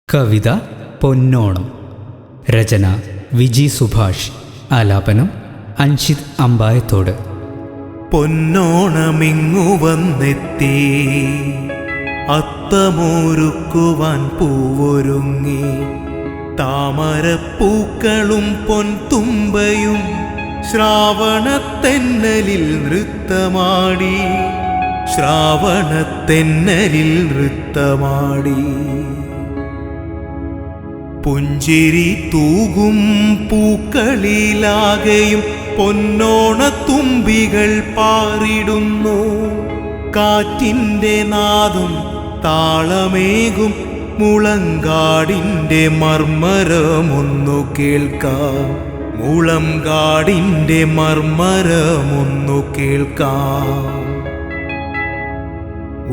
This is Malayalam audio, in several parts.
കവിത പൊന്നോണം. രചന വിജി സുഭാഷ്. ആലാപനം അൻഷിത് അമ്പായത്തോട്. പൊന്നോണമിങ്ങു വന്നെത്തി, അത്തമൊരുക്കുവാൻ പൂവൊരുങ്ങി, താമരപ്പൂക്കളും പൊൻതുമ്പയും ശ്രാവണത്തെന്നലിൽ നൃത്തമാടി, ശ്രാവണത്തെന്നലിൽ നൃത്തമാടി. പുഞ്ചിരി തൂകും പൂക്കളിലാകെയും പൊന്നോണത്തുമ്പികൾ പാറിടുന്നു. കാറ്റിൻ്റെ നാദം താളമേകും മുളങ്കാടിൻ്റെ മർമ്മരമൊന്നു കേൾക്കാം, മുളങ്കാടിൻ്റെ മർമ്മരമൊന്നു കേൾക്കാം.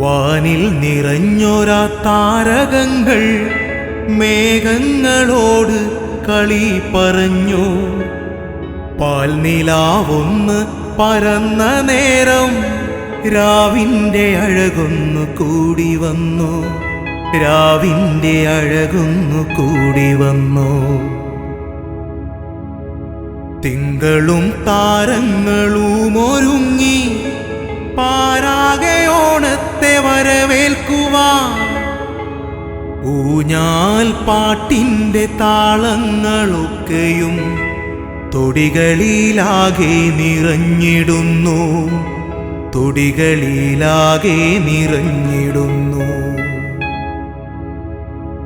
വാനിൽ നിറഞ്ഞൊരാ താരകങ്ങൾ മേഘങ്ങളോട് കളി പറഞ്ഞു. പാൽനിലാവൊന്ന് പരന്ന നേരം രാവിൻ്റെ അഴകൊന്നു കൂടി വന്നു, രാവിൻ്റെ അഴകൊന്നു കൂടി വന്നു. തിങ്കളും താരങ്ങളും ഒരുങ്ങി പാരാകെ ഓണത്തെ വരവേൽക്കുവാൻ. ഊഞ്ഞാൽ പാട്ടിൻ്റെ താളങ്ങളൊക്കെയും തൊടികളിലാകെ നിറഞ്ഞിടുന്നു, തൊടികളിലാകെ നിറഞ്ഞിടുന്നു.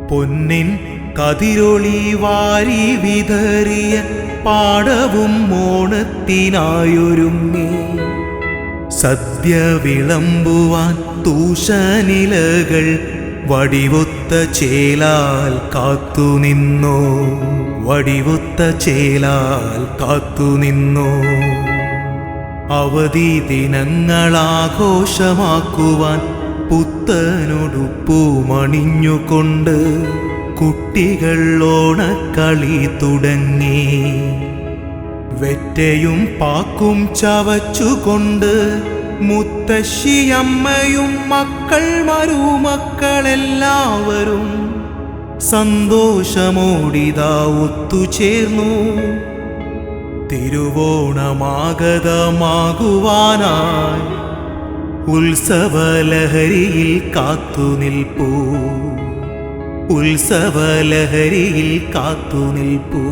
പൊന്നിൻ കതിരൊളി വാരി വിതറിയ പാടവും ഓണത്തിനായൊരുങ്ങി. സദ്യ വിളമ്പുവാൻ തൂഷനിലകൾ വടിവൊത്ത ചേലാൽ കാത്തുനിന്നു, വടിവൊത്ത ചേലാൽ കാത്തുനിന്നു. അവധി ദിനങ്ങളാഘോഷമാക്കുവാൻ പുത്തനുടുപ്പുമണിഞ്ഞുകൊണ്ട് കുട്ടികൾ ഓണക്കളി തുടങ്ങി. വെറ്റയും പാക്കും ചവച്ചുകൊണ്ട് മുത്തശ്ശിയമ്മയും മക്കൾ മരുമക്കളെല്ലാവരും സന്തോഷമോടിതാ ഒത്തുചേർന്നു. തിരുവോണമാഗതമാകുവാനായി ഉത്സവലഹരിയിൽ കാത്തുനിൽപ്പൂ, ഉത്സവലഹരിയിൽ കാത്തുനിൽപ്പൂ.